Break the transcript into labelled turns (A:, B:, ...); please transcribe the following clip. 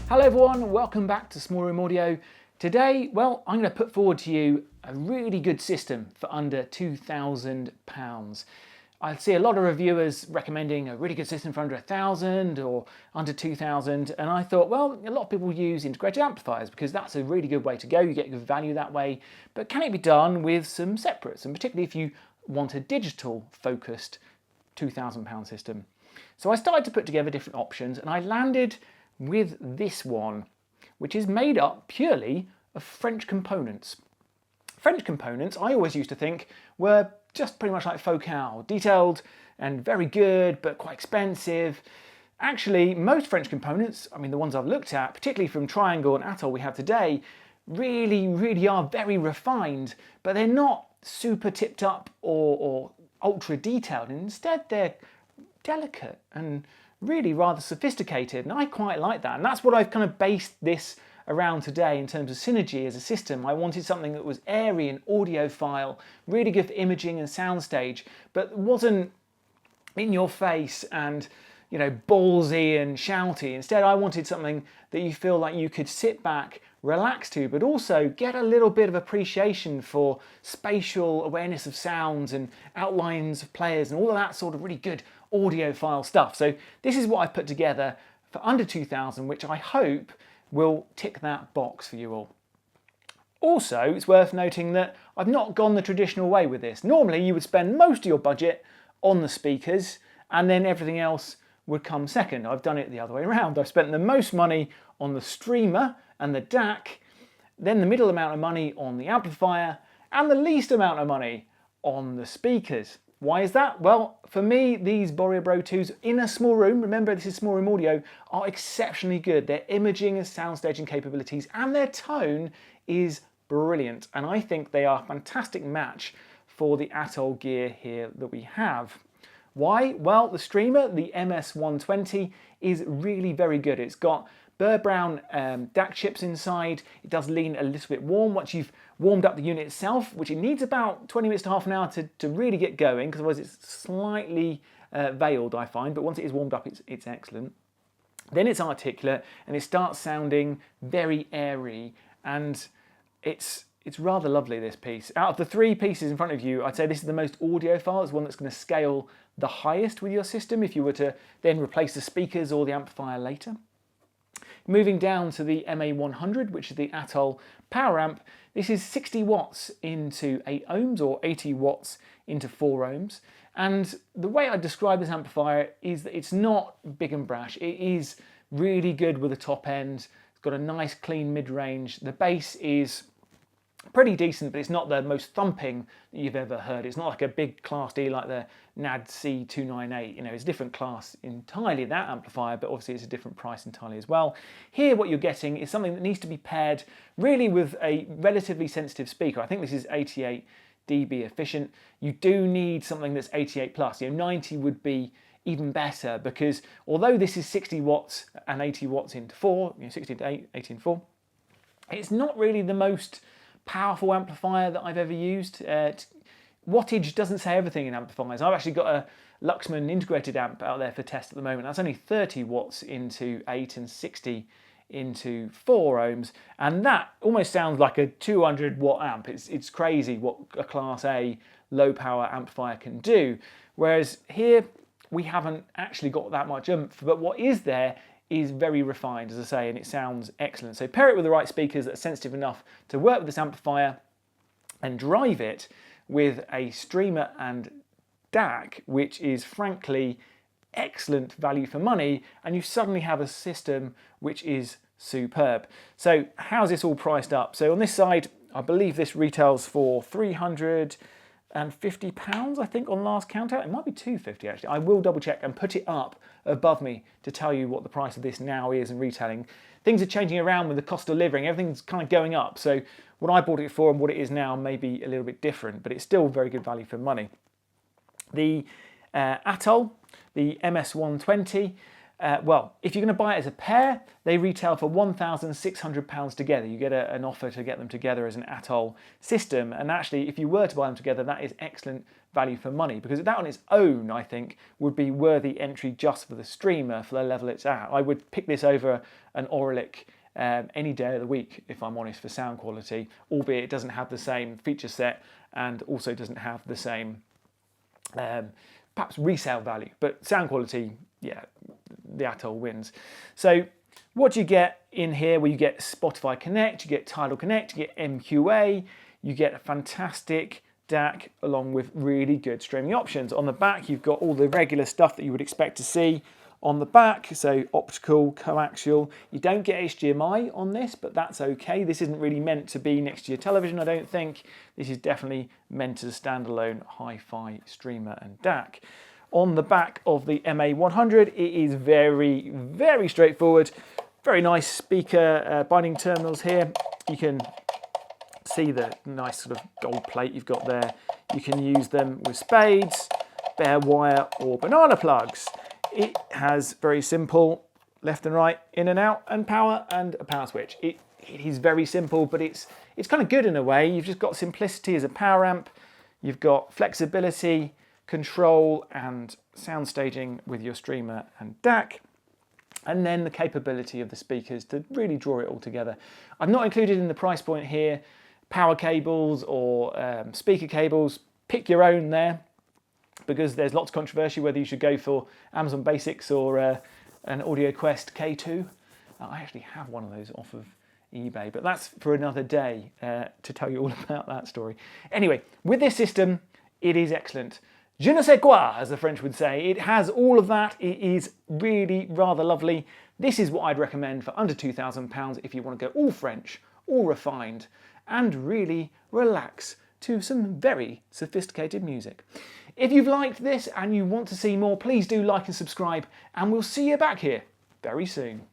A: Hello everyone, welcome back to Small Room Audio. Today, well, I'm going to put forward to you a really good system for under £2,000. I see a lot of reviewers recommending a really good system for under 1,000 or under 2,000, and I thought, well, a lot of people use integrated amplifiers because that's a really good way to go. You get good value that way, but can it be done with some separates, and particularly if you want a digital focused £2,000 system? So I started to put together different options, and I landed with this one, which is made up purely of French components. French components, I always used to think, were just pretty much like Focal, detailed and very good, but quite expensive. Actually, most French components, I mean the ones I've looked at, particularly from Triangle and Atoll we have today, really are very refined, but they're not super tipped up or ultra detailed. Instead, they're delicate and really rather sophisticated, and I quite like that. And that's what I've kind of based this around today in terms of synergy as a system. I wanted something that was airy and audiophile, really good for imaging and soundstage, but wasn't in your face and, you know, ballsy and shouty. Instead, I wanted something that you feel like you could sit back, relax to, but also get a little bit of appreciation for spatial awareness of sounds and outlines of players and all of that sort of really good audiophile stuff. So this is what I've put together for under 2,000, which I hope will tick that box for you all. Also, it's worth noting that I've not gone the traditional way with this. Normally you would spend most of your budget on the speakers and then everything else would come second. I've done it the other way around. I've spent the most money on the streamer and the DAC, then the middle amount of money on the amplifier, and the least amount of money on the speakers. Why is that? Well, for me, these Borea Bro 2s in a small room, remember this is small room audio, are exceptionally good. Their imaging and soundstaging capabilities and their tone is brilliant. And I think they are a fantastic match for the Atoll gear here that we have. Why? Well, the streamer, the MS120, is really very good. It's got Burr Brown DAC chips inside. It does lean a little bit warm once you've warmed up the unit itself, which it needs about 20 minutes to half an hour to really get going, because otherwise it's slightly veiled, I find, but once it is warmed up, it's excellent. Then it's articulate and it starts sounding very airy, and it's rather lovely, this piece. Out of the three pieces in front of you, I'd say this is the most audiophile. It's one that's going to scale the highest with your system if you were to then replace the speakers or the amplifier later. Moving down to the MA100, which is the Atoll power amp, this is 60 watts into 8 ohms or 80 watts into 4 ohms. And the way I describe this amplifier is that it's not big and brash. It is really good with the top end. It's got a nice clean mid-range. The bass is pretty decent, but it's not the most thumping that you've ever heard. It's not like a big Class D like the NAD C298. You know, it's a different class entirely, that amplifier, but obviously it's a different price entirely as well. Here what you're getting is something that needs to be paired really with a relatively sensitive speaker. I think this is 88 dB efficient. You do need something that's 88 plus. You know, 90 would be even better, because although this is 60 watts and 80 watts into 4, you know, 60 to 8, 80 and 4, it's not really the most powerful amplifier that I've ever used. Wattage doesn't say everything in amplifiers. I've actually got a Luxman integrated amp out there for test at the moment. That's only 30 watts into 8 and 60 into 4 ohms, and that almost sounds like a 200 watt amp. It's crazy what a Class A low power amplifier can do, whereas here we haven't actually got that much oomph, but what is there is very refined, as I say, and it sounds excellent. So pair it with the right speakers that are sensitive enough to work with this amplifier, and drive it with a streamer and DAC, which is frankly excellent value for money, and you suddenly have a system which is superb. So how's this all priced up? So on this side, I believe this retails for £350, I think, on last count out. It might be £250 actually. I will double check and put it up above me to tell you what the price of this now is in retailing. Things are changing around with the cost of living. Everything's kind of going up. So what I bought it for and what it is now may be a little bit different, but it's still very good value for money. The Atoll, the MS120, Well, if you're going to buy it as a pair, they retail for £1,600 together. You get an offer to get them together as an Atoll system. And actually, if you were to buy them together, that is excellent value for money, because that on its own, I think, would be worthy entry just for the streamer for the level it's at. I would pick this over an Auralic any day of the week, if I'm honest, for sound quality, albeit it doesn't have the same feature set and also doesn't have the same perhaps resale value, but sound quality, yeah, the Atoll wins. So what do you get in here? Well, you get Spotify Connect, you get Tidal Connect, you get MQA, you get a fantastic DAC along with really good streaming options. On the back, you've got all the regular stuff that you would expect to see on the back, so optical, coaxial. You don't get HDMI on this, but that's okay. This isn't really meant to be next to your television, I don't think. This is definitely meant as a standalone hi-fi streamer and DAC. On the back of the MA100, it is very, very straightforward. Very nice speaker binding terminals here. You can see the nice sort of gold plate you've got there. You can use them with spades, bare wire or banana plugs. It has very simple left and right, in and out, and power, and a power switch. It is very simple, but it's kind of good in a way. You've just got simplicity as a power amp. You've got flexibility, control, and sound staging with your streamer and DAC. And then the capability of the speakers to really draw it all together. I've not included in the price point here power cables or speaker cables. Pick your own there, because there's lots of controversy whether you should go for Amazon Basics or an Audio Quest K2. I actually have one of those off of eBay, but that's for another day to tell you all about that story. Anyway, with this system, it is excellent. Je ne sais quoi, as the French would say. It has all of that. It is really rather lovely. This is what I'd recommend for under £2,000 if you want to go all French, all refined, and really relax to some very sophisticated music. If you've liked this and you want to see more, please do like and subscribe, and we'll see you back here very soon.